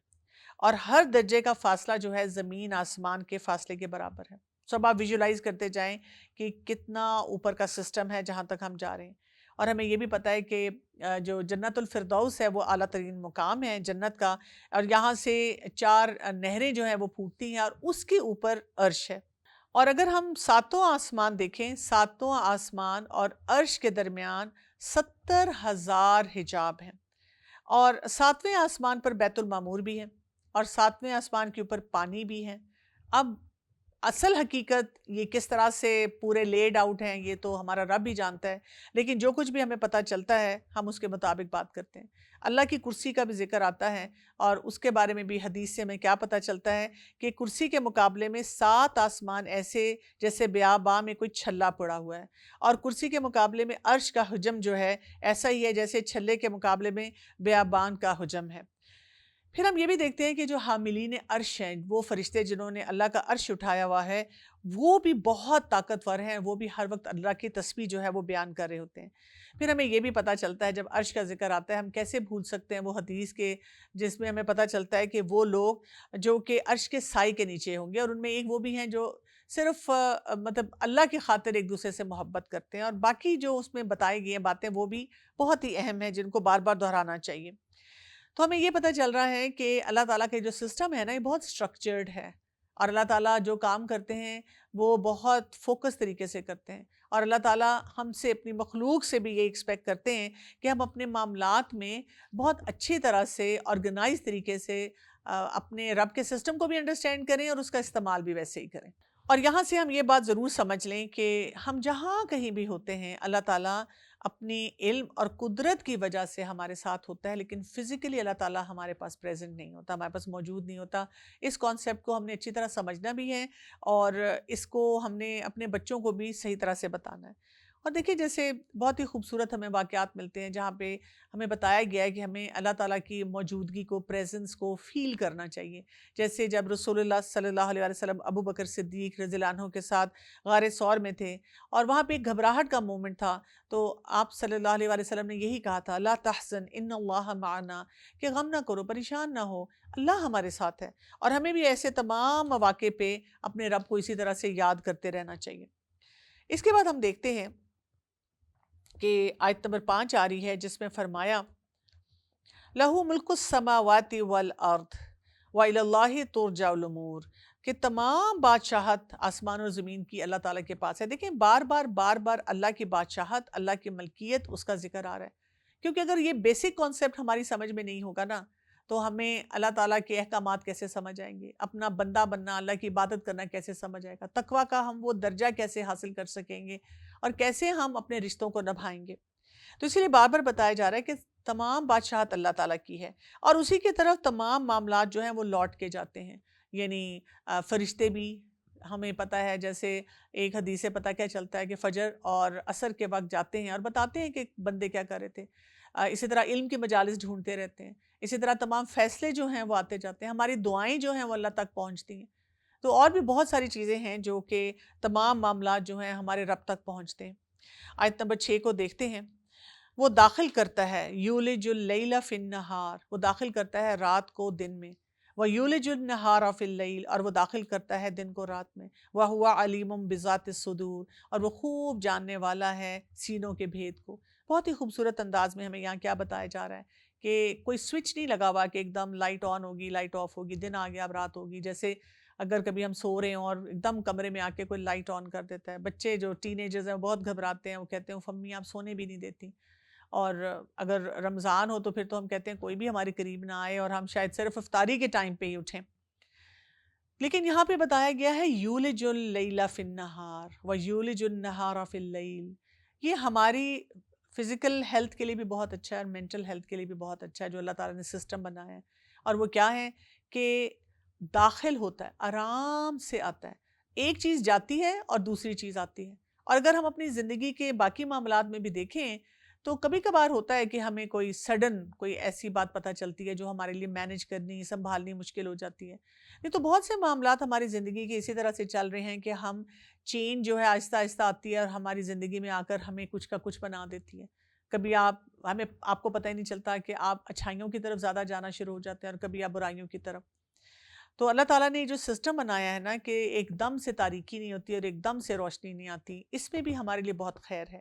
Speaker 1: اور ہر درجے کا فاصلہ جو ہے زمین آسمان کے فاصلے کے برابر ہے۔ سب آپ ویژولائز کرتے جائیں کہ کتنا اوپر کا سسٹم ہے جہاں تک ہم جا رہے ہیں۔ اور ہمیں یہ بھی پتہ ہے کہ جو جنت الفردوس ہے وہ اعلیٰ ترین مقام ہے جنت کا، اور یہاں سے 4 نہریں جو ہیں وہ پھوٹتی ہیں، اور اس کے اوپر عرش ہے۔ اور اگر ہم 7 آسمان دیکھیں، 7 آسمان اور عرش کے درمیان 70,000 حجاب ہیں، اور 7ویں آسمان پر بیت المعمور بھی ہے، اور 7ویں آسمان کے اوپر پانی بھی ہے۔ اب اصل حقیقت یہ کس طرح سے پورے لیڈ آؤٹ ہیں یہ تو ہمارا رب ہی جانتا ہے، لیکن جو کچھ بھی ہمیں پتہ چلتا ہے ہم اس کے مطابق بات کرتے ہیں۔ اللہ کی کرسی کا بھی ذکر آتا ہے، اور اس کے بارے میں بھی حدیث سے ہمیں کیا پتہ چلتا ہے کہ کرسی کے مقابلے میں 7 آسمان ایسے جیسے بیاباں میں کوئی چھلا پڑا ہوا ہے، اور کرسی کے مقابلے میں عرش کا حجم جو ہے ایسا ہی ہے جیسے چھلے کے مقابلے میں بیابان کا حجم ہے۔ پھر ہم یہ بھی دیکھتے ہیں کہ جو حاملین عرش ہیں، وہ فرشتے جنہوں نے اللہ کا عرش اٹھایا ہوا ہے، وہ بھی بہت طاقتور ہیں، وہ بھی ہر وقت اللہ کی تسبیح جو ہے وہ بیان کر رہے ہوتے ہیں۔ پھر ہمیں یہ بھی پتہ چلتا ہے جب عرش کا ذکر آتا ہے، ہم کیسے بھول سکتے ہیں وہ حدیث کے جس میں ہمیں پتہ چلتا ہے کہ وہ لوگ جو کہ عرش کے سائے کے نیچے ہوں گے، اور ان میں ایک وہ بھی ہیں جو صرف مطلب اللہ کی خاطر ایک دوسرے سے محبت کرتے ہیں، اور باقی جو اس میں بتائی گئی ہیں باتیں وہ بھی بہت ہی اہم ہیں جن کو بار بار دہرانا چاہیے۔ تو ہمیں یہ پتہ چل رہا ہے کہ اللہ تعالیٰ کے جو سسٹم ہے نا یہ بہت سٹرکچرڈ ہے، اور اللہ تعالیٰ جو کام کرتے ہیں وہ بہت فوکس طریقے سے کرتے ہیں، اور اللہ تعالیٰ ہم سے، اپنی مخلوق سے بھی یہ ایکسپیکٹ کرتے ہیں کہ ہم اپنے معاملات میں بہت اچھی طرح سے آرگنائز طریقے سے اپنے رب کے سسٹم کو بھی انڈرسٹینڈ کریں اور اس کا استعمال بھی ویسے ہی کریں۔ اور یہاں سے ہم یہ بات ضرور سمجھ لیں کہ ہم جہاں کہیں بھی ہوتے ہیں اللہ تعالیٰ اپنی علم اور قدرت کی وجہ سے ہمارے ساتھ ہوتا ہے، لیکن فزیکلی اللہ تعالیٰ ہمارے پاس پریزنٹ نہیں ہوتا، ہمارے پاس موجود نہیں ہوتا۔ اس کانسیپٹ کو ہم نے اچھی طرح سمجھنا بھی ہے، اور اس کو ہم نے اپنے بچوں کو بھی صحیح طرح سے بتانا ہے۔ اور دیکھیے جیسے بہت ہی خوبصورت ہمیں واقعات ملتے ہیں جہاں پہ ہمیں بتایا گیا ہے کہ ہمیں اللہ تعالیٰ کی موجودگی کو، پریزنس کو فیل کرنا چاہیے۔ جیسے جب رسول اللہ صلی اللہ علیہ وسلم ابو بکر صدیق رضی اللہ عنہ کے ساتھ غار ثور میں تھے، اور وہاں پہ ایک گھبراہٹ کا مومنٹ تھا، تو آپ صلی اللہ علیہ وسلم نے یہی کہا تھا، لا تحزن ان اللہ معنا، کہ غم نہ کرو، پریشان نہ ہو، اللہ ہمارے ساتھ ہے۔ اور ہمیں بھی ایسے تمام مواقع پہ اپنے رب کو اسی طرح سے یاد کرتے رہنا چاہیے۔ اس کے بعد ہم دیکھتے ہیں کہ آیت نمبر 5 آ رہی ہے جس میں فرمایا لہو ملک السماوات والارض وإلی اللہ ترجع الامور، کہ تمام بادشاہت آسمان اور زمین کی اللہ تعالیٰ کے پاس ہے۔ دیکھیں بار بار اللہ کی بادشاہت، اللہ کی ملکیت، اس کا ذکر آ رہا ہے، کیونکہ اگر یہ بیسک کانسیپٹ ہماری سمجھ میں نہیں ہوگا نا تو ہمیں اللہ تعالیٰ کے احکامات کیسے سمجھ آئیں گے، اپنا بندہ بننا، اللہ کی عبادت کرنا کیسے سمجھ آئے گا، تقویٰ کا ہم وہ درجہ کیسے حاصل کر سکیں گے، اور کیسے ہم اپنے رشتوں کو نبھائیں گے۔ تو اسی لیے بار بار بتایا جا رہا ہے کہ تمام بادشاہت اللہ تعالیٰ کی ہے، اور اسی کی طرف تمام معاملات جو ہیں وہ لوٹ کے جاتے ہیں۔ یعنی فرشتے بھی ہمیں پتہ ہے، جیسے ایک حدیث سے پتہ کیا چلتا ہے کہ فجر اور عصر کے وقت جاتے ہیں اور بتاتے ہیں کہ بندے کیا کر رہے تھے۔ اسی طرح علم کی مجالس ڈھونڈتے رہتے ہیں، اسی طرح تمام فیصلے جو ہیں وہ آتے جاتے ہیں، ہماری دعائیں جو ہیں وہ اللہ تک پہنچتی ہیں۔ تو اور بھی بہت ساری چیزیں ہیں جو کہ تمام معاملات جو ہیں ہمارے رب تک پہنچتے ہیں۔ آیت نمبر 6 کو دیکھتے ہیں۔ وہ داخل کرتا ہے یولج اللیل فی النہار، وہ داخل کرتا ہے رات کو دن میں، وَيُولِجُ النَّهَارَ فِي اللَّيْلِ، اور وہ داخل کرتا ہے دن کو رات میں، وَهُوَ عَلِيمٌ بِذَاتِ الصُّدُورِ، اور وہ خوب جاننے والا ہے سینوں کے بھید کو۔ بہت ہی خوبصورت انداز میں ہمیں یہاں کیا بتایا جا رہا ہے کہ کوئی سوئچ نہیں لگا ہوا کہ ایک دم لائٹ آن ہوگی، لائٹ آف ہوگی، دن آ گیا اب رات ہوگی۔ جیسے اگر کبھی ہم سو رہے ہیں اور ایک دم کمرے میں آ کے کوئی لائٹ آن کر دیتا ہے، بچے جو ٹین ایجرز ہیں وہ بہت گھبراتے ہیں، وہ کہتے ہیں امی آپ سونے بھی نہیں دیتی۔ اور اگر رمضان ہو تو پھر تو ہم کہتے ہیں کوئی بھی ہمارے قریب نہ آئے، اور ہم شاید صرف افطاری کے ٹائم پہ ہی اٹھیں۔ لیکن یہاں پہ بتایا گیا ہے یولج اللیل فی النہار ویولج النہار فی اللیل، یہ ہماری فزیکل ہیلتھ کے لیے بھی بہت اچھا ہے اور مینٹل ہیلتھ کے لیے بھی بہت اچھا ہے جو اللہ تعالیٰ نے سسٹم بنایا ہے۔ اور وہ کیا ہے کہ داخل ہوتا ہے، آرام سے آتا ہے، ایک چیز جاتی ہے اور دوسری چیز آتی ہے۔ اور اگر ہم اپنی زندگی کے باقی معاملات میں بھی دیکھیں تو کبھی کبھار ہوتا ہے کہ ہمیں کوئی سڈن کوئی ایسی بات پتہ چلتی ہے جو ہمارے لیے مینج کرنی، سنبھالنی مشکل ہو جاتی ہے۔ نہیں تو بہت سے معاملات ہماری زندگی کے اسی طرح سے چل رہے ہیں کہ ہم چینج جو ہے آہستہ آہستہ آتی ہے اور ہماری زندگی میں آ کر ہمیں کچھ کا کچھ بنا دیتی ہے۔ کبھی آپ کو پتہ ہی نہیں چلتا کہ آپ اچھائیوں کی طرف زیادہ جانا شروع ہو جاتے ہیں اور کبھی آپ برائیوں کی طرف۔ تو اللہ تعالیٰ نے جو سسٹم بنایا ہے نا کہ ایک دم سے تاریکی نہیں ہوتی اور ایک دم سے روشنی نہیں آتی، اس میں بھی ہمارے لیے بہت خیر ہے۔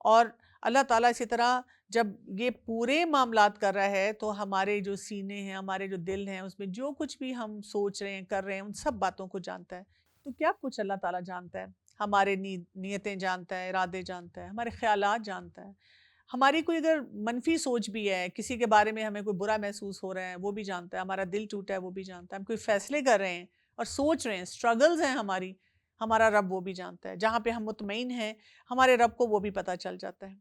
Speaker 1: اور اللہ تعالیٰ اسی طرح جب یہ پورے معاملات کر رہا ہے تو ہمارے جو سینے ہیں، ہمارے جو دل ہیں، اس میں جو کچھ بھی ہم سوچ رہے ہیں، کر رہے ہیں، ان سب باتوں کو جانتا ہے۔ تو کیا کچھ اللہ تعالیٰ جانتا ہے؟ ہمارے نیتیں جانتا ہے، ارادے جانتا ہے، ہمارے خیالات جانتا ہے، ہماری کوئی اگر منفی سوچ بھی ہے، کسی کے بارے میں ہمیں کوئی برا محسوس ہو رہا ہے وہ بھی جانتا ہے، ہمارا دل ٹوٹا ہے وہ بھی جانتا ہے، ہم کوئی فیصلے کر رہے ہیں اور سوچ رہے ہیں، سٹرگلز ہیں ہماری، ہمارا رب وہ بھی جانتا ہے، جہاں پہ ہم مطمئن ہیں ہمارے رب کو وہ بھی پتہ چل جاتا ہے۔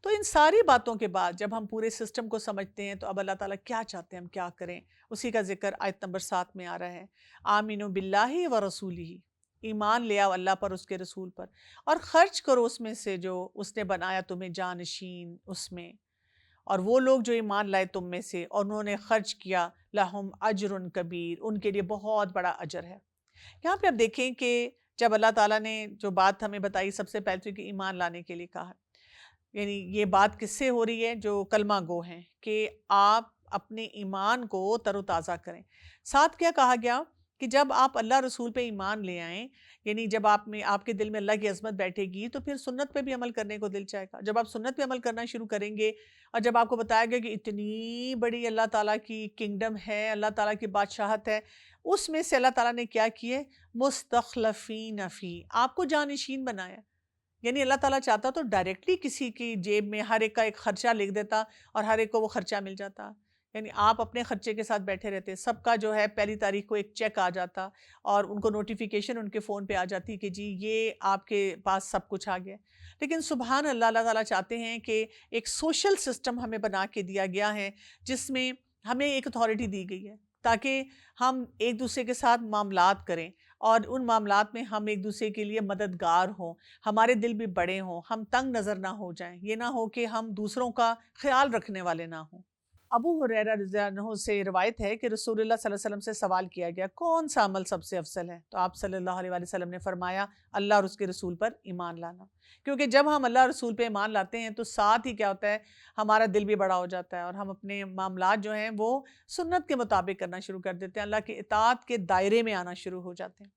Speaker 1: تو ان ساری باتوں کے بعد جب ہم پورے سسٹم کو سمجھتے ہیں تو اب اللہ تعالیٰ کیا چاہتے ہیں ہم کیا کریں، اسی کا ذکر آیت نمبر 7 میں آ رہا ہے۔ آمینو باللہ و رسولہ، ایمان لے آؤ اللہ پر، اس کے رسول پر، اور خرچ کرو اس میں سے جو اس نے بنایا تمہیں جانشین اس میں، اور وہ لوگ جو ایمان لائے تم میں سے اور انہوں نے خرچ کیا، لہم اجر کبیر، ان کے لیے بہت بڑا اجر ہے۔ یہاں پہ آپ دیکھیں کہ جب اللہ تعالیٰ نے جو بات ہمیں بتائی سب سے پہلے کہ ایمان لانے کے لیے کہا، یعنی یہ بات کس سے ہو رہی ہے؟ جو کلمہ گو ہیں، کہ آپ اپنے ایمان کو تر و تازہ کریں۔ ساتھ کیا کہا گیا کہ جب آپ اللہ رسول پہ ایمان لے آئیں، یعنی جب آپ کے دل میں اللہ کی عظمت بیٹھے گی تو پھر سنت پہ بھی عمل کرنے کو دل چاہے گا۔ جب آپ سنت پہ عمل کرنا شروع کریں گے اور جب آپ کو بتایا گیا کہ اتنی بڑی اللہ تعالیٰ کی کنگڈم ہے، اللہ تعالیٰ کی بادشاہت ہے، اس میں سے اللہ تعالیٰ نے کیا کیے؟ مستخلفین فی، آپ کو جانشین بنایا۔ یعنی اللہ تعالیٰ چاہتا تو ڈائریکٹلی کسی کی جیب میں ہر ایک کا ایک خرچہ لکھ دیتا اور ہر ایک کو وہ خرچہ مل جاتا، یعنی آپ اپنے خرچے کے ساتھ بیٹھے رہتے، سب کا جو ہے پہلی تاریخ کو ایک چیک آ جاتا اور ان کو نوٹیفیکیشن ان کے فون پہ آ جاتی کہ جی یہ آپ کے پاس سب کچھ آ گیا۔ لیکن سبحان اللہ، اللہ تعالیٰ چاہتے ہیں کہ ایک سوشل سسٹم ہمیں بنا کے دیا گیا ہے جس میں ہمیں ایک اتھارٹی دی گئی ہے تاکہ ہم ایک دوسرے کے ساتھ معاملات کریں اور ان معاملات میں ہم ایک دوسرے کے لیے مددگار ہوں، ہمارے دل بھی بڑے ہوں، ہم تنگ نظر نہ ہو جائیں، یہ نہ ہو کہ ہم دوسروں کا خیال رکھنے والے نہ ہوں۔ ابو ہریرہ رضی اللہ عنہ سے روایت ہے کہ رسول اللہ صلی اللہ علیہ وسلم سے سوال کیا گیا کون سا عمل سب سے افضل ہے؟ تو آپ صلی اللہ علیہ وآلہ وسلم نے فرمایا اللہ اور اس کے رسول پر ایمان لانا، کیونکہ جب ہم اللہ رسول پہ ایمان لاتے ہیں تو ساتھ ہی کیا ہوتا ہے، ہمارا دل بھی بڑا ہو جاتا ہے اور ہم اپنے معاملات جو ہیں وہ سنت کے مطابق کرنا شروع کر دیتے ہیں، اللہ کے اطاعت کے دائرے میں آنا شروع ہو جاتے ہیں۔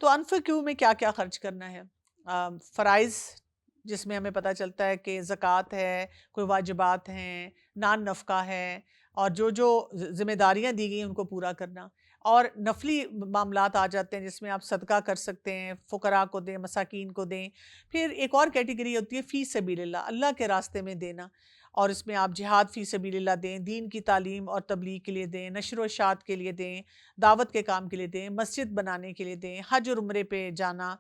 Speaker 1: تو انفقو میں کیا کیا خرچ کرنا ہے؟ فرائض جس میں ہمیں پتہ چلتا ہے کہ زکوٰۃ ہے، کوئی واجبات ہیں، نان نفقہ ہے، اور جو ذمہ داریاں دی گئی ان کو پورا کرنا، اور نفلی معاملات آ جاتے ہیں جس میں آپ صدقہ کر سکتے ہیں، فقراء کو دیں، مساکین کو دیں۔ پھر ایک اور کیٹیگری ہوتی ہے فی سبیل اللہ، اللہ کے راستے میں دینا، اور اس میں آپ جہاد فی سبیل اللہ دیں، دین کی تعلیم اور تبلیغ کے لیے دیں، نشر و اشاعت کے لیے دیں، دعوت کے کام کے لیے دیں، مسجد بنانے کے لیے دیں، حج اور عمرے پہ جانا۔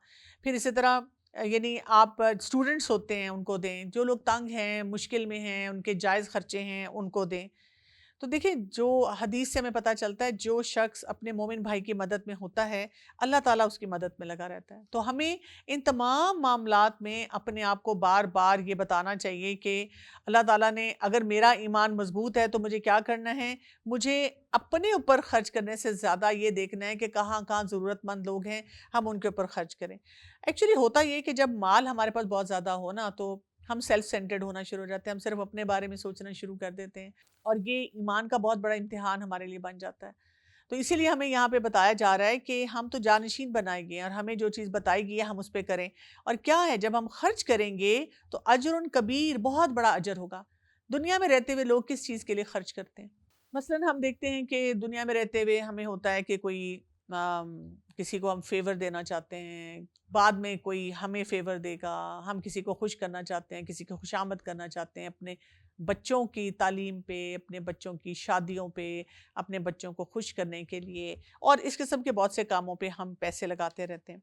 Speaker 1: پھر اسی طرح یعنی آپ اسٹوڈنٹس ہوتے ہیں ان کو دیں، جو لوگ تنگ ہیں، مشکل میں ہیں، ان کے جائز خرچے ہیں ان کو دیں۔ تو دیکھیں، جو حدیث سے ہمیں پتہ چلتا ہے جو شخص اپنے مومن بھائی کی مدد میں ہوتا ہے، اللہ تعالیٰ اس کی مدد میں لگا رہتا ہے۔ تو ہمیں ان تمام معاملات میں اپنے آپ کو بار بار یہ بتانا چاہیے کہ اللہ تعالیٰ نے اگر میرا ایمان مضبوط ہے تو مجھے کیا کرنا ہے، مجھے اپنے اوپر خرچ کرنے سے زیادہ یہ دیکھنا ہے کہ کہاں کہاں ضرورت مند لوگ ہیں، ہم ان کے اوپر خرچ کریں۔ ایکچولی ہوتا یہ کہ جب مال ہمارے پاس بہت زیادہ ہو نا، تو ہم سیلف سینٹرڈ ہونا شروع ہو جاتے ہیں، ہم صرف اپنے بارے میں سوچنا شروع کر دیتے ہیں، اور یہ ایمان کا بہت بڑا امتحان ہمارے لیے بن جاتا ہے۔ تو اسی لیے ہمیں یہاں پہ بتایا جا رہا ہے کہ ہم تو جانشین بنائے گئے ہیں، اور ہمیں جو چیز بتائی گئی ہے ہم اس پہ کریں۔ اور کیا ہے، جب ہم خرچ کریں گے تو اجر کبیر، بہت بڑا اجر ہوگا۔ دنیا میں رہتے ہوئے لوگ کس چیز کے لیے خرچ کرتے ہیں؟ مثلاً ہم دیکھتے ہیں کہ دنیا میں رہتے ہوئے ہمیں ہوتا ہے کہ کوئی کسی کو ہم فیور دینا چاہتے ہیں، بعد میں کوئی ہمیں فیور دے گا، ہم کسی کو خوش کرنا چاہتے ہیں، کسی کو خوشامد کرنا چاہتے ہیں، اپنے بچوں کی تعلیم پہ، اپنے بچوں کی شادیوں پہ، اپنے بچوں کو خوش کرنے کے لیے، اور اس قسم کے بہت سے کاموں پہ ہم پیسے لگاتے رہتے ہیں۔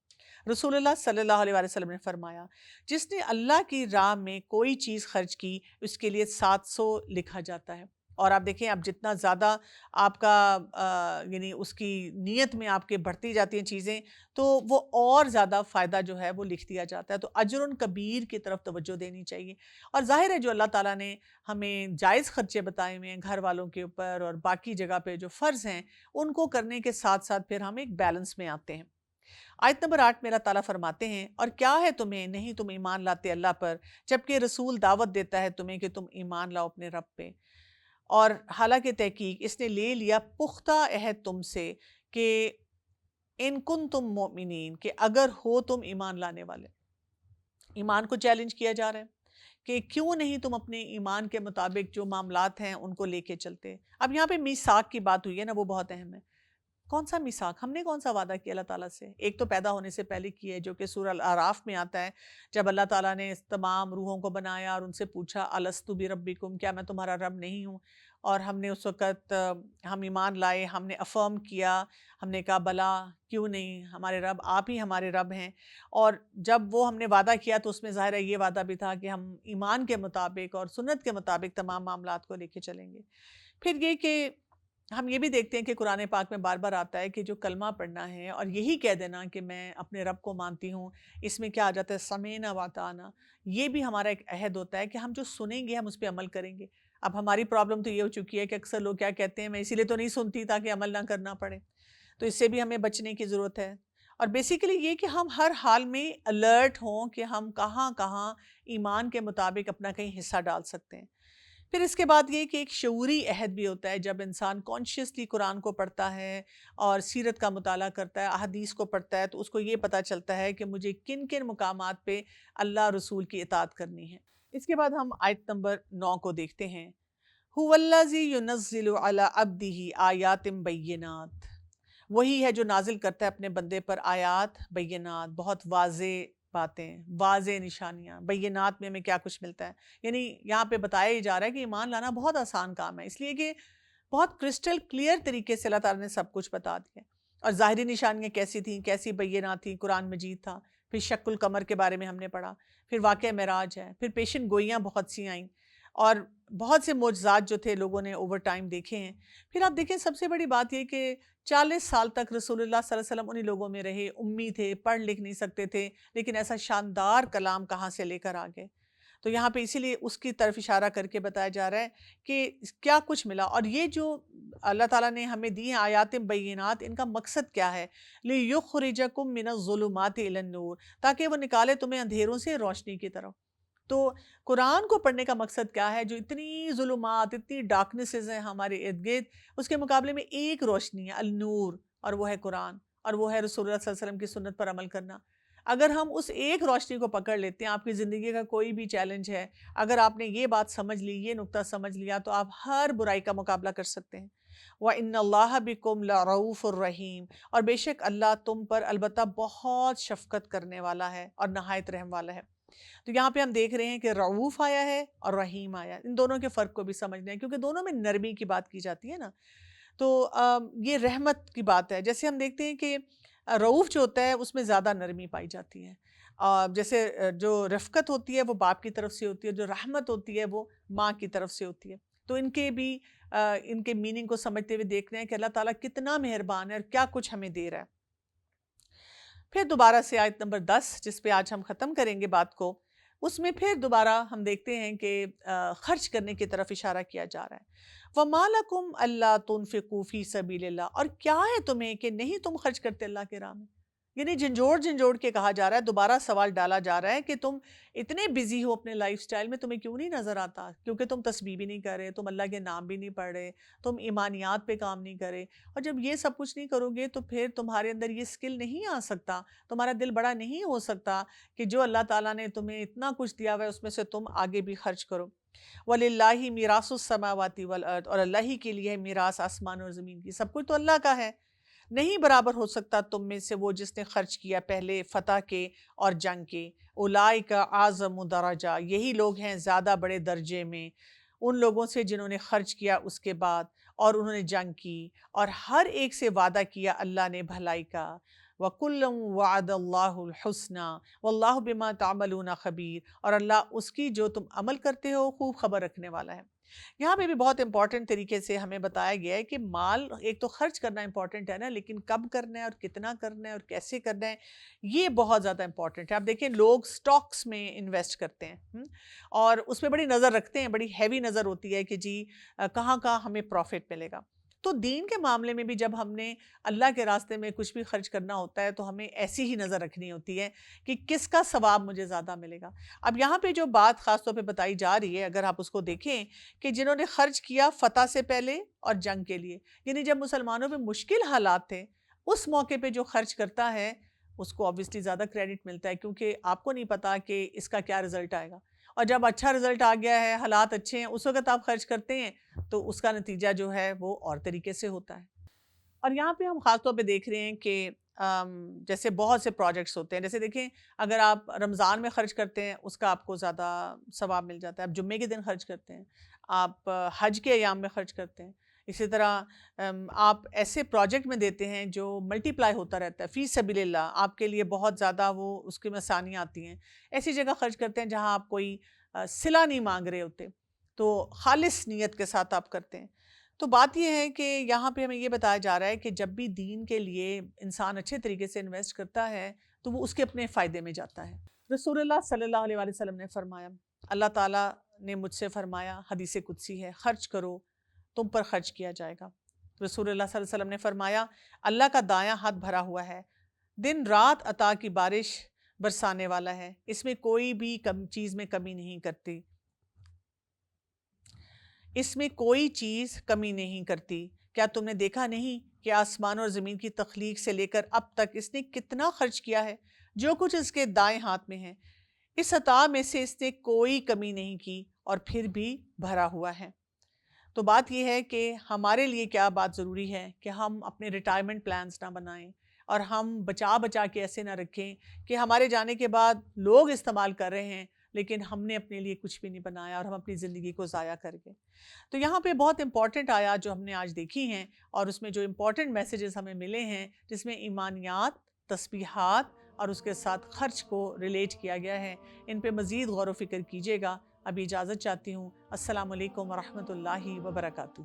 Speaker 1: رسول اللہ صلی اللہ علیہ وسلم نے فرمایا، جس نے اللہ کی راہ میں کوئی چیز خرچ کی اس کے لیے 700 لکھا جاتا ہے۔ اور آپ دیکھیں، اب جتنا زیادہ آپ کا یعنی اس کی نیت میں آپ کے بڑھتی جاتی ہیں چیزیں، تو وہ اور زیادہ فائدہ جو ہے وہ لکھ دیا جاتا ہے۔ تو اجر کبیر کی طرف توجہ دینی چاہیے۔ اور ظاہر ہے جو اللہ تعالیٰ نے ہمیں جائز خرچے بتائے ہوئے ہیں گھر والوں کے اوپر اور باقی جگہ پہ جو فرض ہیں، ان کو کرنے کے ساتھ ساتھ پھر ہم ایک بیلنس میں آتے ہیں۔ آیت نمبر 8 میں اللہ تعالیٰ فرماتے ہیں، اور کیا ہے تمہیں، نہیں تم ایمان لاتے اللہ پر، جبکہ رسول دعوت دیتا ہے تمہیں کہ تم ایمان لاؤ اپنے رب پہ، اور حالانکہ تحقیق اس نے لے لیا پختہ عہد تم سے کہ ان کن تم مؤمنین، کہ اگر ہو تم ایمان لانے والے۔ ایمان کو چیلنج کیا جا رہا ہے کہ کیوں نہیں تم اپنے ایمان کے مطابق جو معاملات ہیں ان کو لے کے چلتے۔ اب یہاں پہ میثاق کی بات ہوئی ہے نا، وہ بہت اہم ہے۔ کون سا میثاق؟ ہم نے کون سا وعدہ کیا اللہ تعالیٰ سے؟ ایک تو پیدا ہونے سے پہلے کیا ہے، جو کہ سورہ الاعراف میں آتا ہے، جب اللہ تعالیٰ نے اس تمام روحوں کو بنایا اور ان سے پوچھا الستو بربکم، کیا میں تمہارا رب نہیں ہوں؟ اور ہم نے اس وقت ہم ایمان لائے، ہم نے افرم کیا، ہم نے کہا بلا، کیوں نہیں، ہمارے رب آپ ہی ہمارے رب ہیں۔ اور جب وہ ہم نے وعدہ کیا تو اس میں ظاہر ہے یہ وعدہ بھی تھا کہ ہم ایمان کے مطابق اور سنت کے مطابق تمام معاملات کو لے کے چلیں گے۔ پھر یہ کہ ہم یہ بھی دیکھتے ہیں کہ قرآن پاک میں بار بار آتا ہے کہ جو کلمہ پڑھنا ہے اور یہی کہہ دینا کہ میں اپنے رب کو مانتی ہوں، اس میں کیا آ جاتا ہے، سمینا واتانا۔ یہ بھی ہمارا ایک عہد ہوتا ہے کہ ہم جو سنیں گے ہم اس پہ عمل کریں گے۔ اب ہماری پرابلم تو یہ ہو چکی ہے کہ اکثر لوگ کیا کہتے ہیں، میں اسی لیے تو نہیں سنتی تاکہ عمل نہ کرنا پڑے۔ تو اس سے بھی ہمیں بچنے کی ضرورت ہے۔ اور بیسیکلی یہ کہ ہم ہر حال میں الرٹ ہوں کہ ہم کہاں کہاں ایمان کے مطابق اپنا کہیں حصہ ڈال سکتے ہیں۔ پھر اس کے بعد یہ کہ ایک شعوری عہد بھی ہوتا ہے، جب انسان کانشیسلی قرآن کو پڑھتا ہے اور سیرت کا مطالعہ کرتا ہے، احادیث کو پڑھتا ہے، تو اس کو یہ پتہ چلتا ہے کہ مجھے کن کن مقامات پہ اللہ رسول کی اطاعت کرنی ہے۔ اس کے بعد ہم آیت نمبر 9 کو دیکھتے ہیں۔ هو الذی ينزل علی عبدہ آیات بینات، وہی ہے جو نازل کرتا ہے اپنے بندے پر آیات بینات، بہت واضح باتیں، واضح نشانیاں۔ بینات میں ہمیں کیا کچھ ملتا ہے، یعنی یہاں پہ بتایا ہی جا رہا ہے کہ ایمان لانا بہت آسان کام ہے، اس لیے کہ بہت کرسٹل کلیئر طریقے سے اللہ تعالیٰ نے سب کچھ بتا دیا۔ اور ظاہری نشانیاں کیسی تھیں، کیسی بینات تھیں، قرآن مجید تھا۔ پھر شق القمر کے بارے میں ہم نے پڑھا، پھر واقعہ معراج ہے، پھر پیشن گوئیاں بہت سی آئیں، اور بہت سے معجزات جو تھے لوگوں نے اوور ٹائم دیکھے ہیں۔ پھر آپ دیکھیں سب سے بڑی بات یہ کہ 40 سال تک رسول اللہ صلی اللہ علیہ وسلم انہی لوگوں میں رہے، امی تھے، پڑھ لکھ نہیں سکتے تھے، لیکن ایسا شاندار کلام کہاں سے لے کر آگے۔ تو یہاں پہ اسی لیے اس کی طرف اشارہ کر کے بتایا جا رہا ہے کہ کیا کچھ ملا، اور یہ جو اللہ تعالیٰ نے ہمیں دی ہیں آیات بینات، ان کا مقصد کیا ہے، لِيُخْرِجَكُم مِّنَ الظُّلُمَاتِ إِلَى النُّورِ، تاکہ وہ نکالے تمہیں اندھیروں سے روشنی کی طرف۔ تو قرآن کو پڑھنے کا مقصد کیا ہے، جو اتنی ظلمات، اتنی ڈارکنیسز ہیں ہمارے ارد گرد، اس کے مقابلے میں ایک روشنی ہے، النور، اور وہ ہے قرآن، اور وہ ہے رسول اللہ صلی اللہ علیہ وسلم کی سنت پر عمل کرنا۔ اگر ہم اس ایک روشنی کو پکڑ لیتے ہیں، آپ کی زندگی کا کوئی بھی چیلنج ہے، اگر آپ نے یہ بات سمجھ لی، یہ نقطہ سمجھ لیا، تو آپ ہر برائی کا مقابلہ کر سکتے ہیں۔ وَإِنَّ اللَّهَ بِكُمْ لَرَءُوفٌ رَحِيمٌ، اور بے شک اللہ تم پر البتہ بہت شفقت کرنے والا ہے اور نہایت رحم والا ہے۔ تو یہاں پہ ہم دیکھ رہے ہیں کہ رعوف آیا ہے اور رحیم آیا ہے، ان دونوں کے فرق کو بھی سمجھنا ہے، کیونکہ دونوں میں نرمی کی بات کی جاتی ہے نا۔ تو یہ رحمت کی بات ہے، جیسے ہم دیکھتے ہیں کہ رعوف جو ہوتا ہے اس میں زیادہ نرمی پائی جاتی ہے، جیسے جو رفقت ہوتی ہے وہ باپ کی طرف سے ہوتی ہے، جو رحمت ہوتی ہے وہ ماں کی طرف سے ہوتی ہے۔ تو ان کے بھی ان کے میننگ کو سمجھتے ہوئے دیکھ رہے ہیں کہ اللہ تعالیٰ کتنا مہربان ہے اور کیا کچھ ہمیں دے رہا ہے۔ پھر دوبارہ سے آیت نمبر 10 جس پہ آج ہم ختم کریں گے بات کو، اس میں پھر دوبارہ ہم دیکھتے ہیں کہ خرچ کرنے کی طرف اشارہ کیا جا رہا ہے۔ وَمَا لَكُمْ أَلَّا تُنْفِقُوا فِي سَبِيلِ اللَّهِ، اور کیا ہے تمہیں کہ نہیں تم خرچ کرتے اللہ کے راہ میں؟ یعنی جھنجھوڑ کے کہا جا رہا ہے، دوبارہ سوال ڈالا جا رہا ہے کہ تم اتنے بزی ہو اپنے لائف سٹائل میں، تمہیں کیوں نہیں نظر آتا؟ کیونکہ تم تسبیح بھی نہیں کر رہے، تم اللہ کے نام بھی نہیں پڑھ رہے، تم ایمانیات پہ کام نہیں کرے، اور جب یہ سب کچھ نہیں کرو گے تو پھر تمہارے اندر یہ سکل نہیں آ سکتا، تمہارا دل بڑا نہیں ہو سکتا کہ جو اللہ تعالیٰ نے تمہیں اتنا کچھ دیا ہوا ہے اس میں سے تم آگے بھی خرچ کرو۔ وَلِلَّهِ مِيرَاثُ السَّمَاوَاتِ وَالْأَرْضِ، اور اللہ ہی کے لیے ہے میراث آسمان اور زمین کی، سب کچھ تو اللہ کا ہے۔ نہیں برابر ہو سکتا تم میں سے وہ جس نے خرچ کیا پہلے فتح کے اور جنگ کے، اولئک اعظم درجہ، یہی لوگ ہیں زیادہ بڑے درجے میں ان لوگوں سے جنہوں نے خرچ کیا اس کے بعد اور انہوں نے جنگ کی، اور ہر ایک سے وعدہ کیا اللہ نے بھلائی کا۔ وَكُلًّا وَعَدَ اللَّهُ الْحُسْنَى وَاللَّهُ بِمَا تَعْمَلُونَ خَبِيرٌ، اور اللہ اس کی جو تم عمل کرتے ہو خوب خبر رکھنے والا ہے۔ یہاں پہ بھی بہت امپورٹنٹ طریقے سے ہمیں بتایا گیا ہے کہ مال ایک تو خرچ کرنا امپورٹنٹ ہے نا، لیکن کب کرنا ہے اور کتنا کرنا ہے اور کیسے کرنا ہے یہ بہت زیادہ امپورٹنٹ ہے۔ آپ دیکھیں لوگ سٹاکس میں انویسٹ کرتے ہیں اور اس پہ بڑی نظر رکھتے ہیں، بڑی ہیوی نظر ہوتی ہے کہ جی کہاں کہاں ہمیں پروفٹ ملے گا۔ تو دین کے معاملے میں بھی جب ہم نے اللہ کے راستے میں کچھ بھی خرچ کرنا ہوتا ہے تو ہمیں ایسی ہی نظر رکھنی ہوتی ہے کہ کس کا ثواب مجھے زیادہ ملے گا۔ اب یہاں پہ جو بات خاص طور پہ بتائی جا رہی ہے، اگر آپ اس کو دیکھیں کہ جنہوں نے خرچ کیا فتح سے پہلے اور جنگ کے لیے، یعنی جب مسلمانوں پہ مشکل حالات تھے اس موقع پہ جو خرچ کرتا ہے اس کو obviously زیادہ کریڈٹ ملتا ہے، کیونکہ آپ کو نہیں پتا کہ اس کا کیا رزلٹ آئے گا، اور جب اچھا رزلٹ آ گیا ہے، حالات اچھے ہیں، اس وقت آپ خرچ کرتے ہیں تو اس کا نتیجہ جو ہے وہ اور طریقے سے ہوتا ہے۔ اور یہاں پہ ہم خاص طور پہ دیکھ رہے ہیں کہ جیسے بہت سے پروجیکٹس ہوتے ہیں، جیسے دیکھیں اگر آپ رمضان میں خرچ کرتے ہیں اس کا آپ کو زیادہ ثواب مل جاتا ہے، آپ جمعے کے دن خرچ کرتے ہیں، آپ حج کے ایام میں خرچ کرتے ہیں، اسی طرح آپ ایسے پروجیکٹ میں دیتے ہیں جو ملٹی پلائی ہوتا رہتا ہے، فی سبیل اللہ، آپ کے لیے بہت زیادہ وہ اس کی آسانیاں آتی ہیں، ایسی جگہ خرچ کرتے ہیں جہاں آپ کوئی صلہ نہیں مانگ رہے ہوتے، تو خالص نیت کے ساتھ آپ کرتے ہیں۔ تو بات یہ ہے کہ یہاں پہ ہمیں یہ بتایا جا رہا ہے کہ جب بھی دین کے لیے انسان اچھے طریقے سے انویسٹ کرتا ہے تو وہ اس کے اپنے فائدے میں جاتا ہے۔ رسول اللہ صلی اللہ علیہ وسلم نے فرمایا، اللہ تعالیٰ نے مجھ سے فرمایا، حدیث قدسی ہے، خرچ کرو تم پر خرچ کیا جائے گا۔ رسول اللہ صلی اللہ علیہ وسلم نے فرمایا، اللہ کا دایاں ہاتھ بھرا ہوا ہے، دن رات عطا کی بارش برسانے والا ہے، اس میں کوئی بھی چیز میں کمی نہیں کرتی، اس میں کوئی چیز کمی نہیں کرتی۔ کیا تم نے دیکھا نہیں کہ آسمان اور زمین کی تخلیق سے لے کر اب تک اس نے کتنا خرچ کیا ہے؟ جو کچھ اس کے دائیں ہاتھ میں ہے، اس عطا میں سے اس نے کوئی کمی نہیں کی اور پھر بھی بھرا ہوا ہے۔ تو بات یہ ہے کہ ہمارے لیے کیا بات ضروری ہے کہ ہم اپنے ریٹائرمنٹ پلانز نہ بنائیں اور ہم بچا کے ایسے نہ رکھیں کہ ہمارے جانے کے بعد لوگ استعمال کر رہے ہیں لیکن ہم نے اپنے لیے کچھ بھی نہیں بنایا اور ہم اپنی زندگی کو ضائع کر گئے۔ تو یہاں پہ بہت امپورٹنٹ آیات جو ہم نے آج دیکھی ہیں اور اس میں جو امپورٹنٹ میسیجز ہمیں ملے ہیں، جس میں ایمانیات، تسبیحات اور اس کے ساتھ خرچ کو ریلیٹ کیا گیا ہے، ان پہ مزید غور و فکر کیجیے گا۔ ابھی اجازت چاہتی ہوں۔ السلام علیکم ورحمۃ اللہ وبرکاتہ۔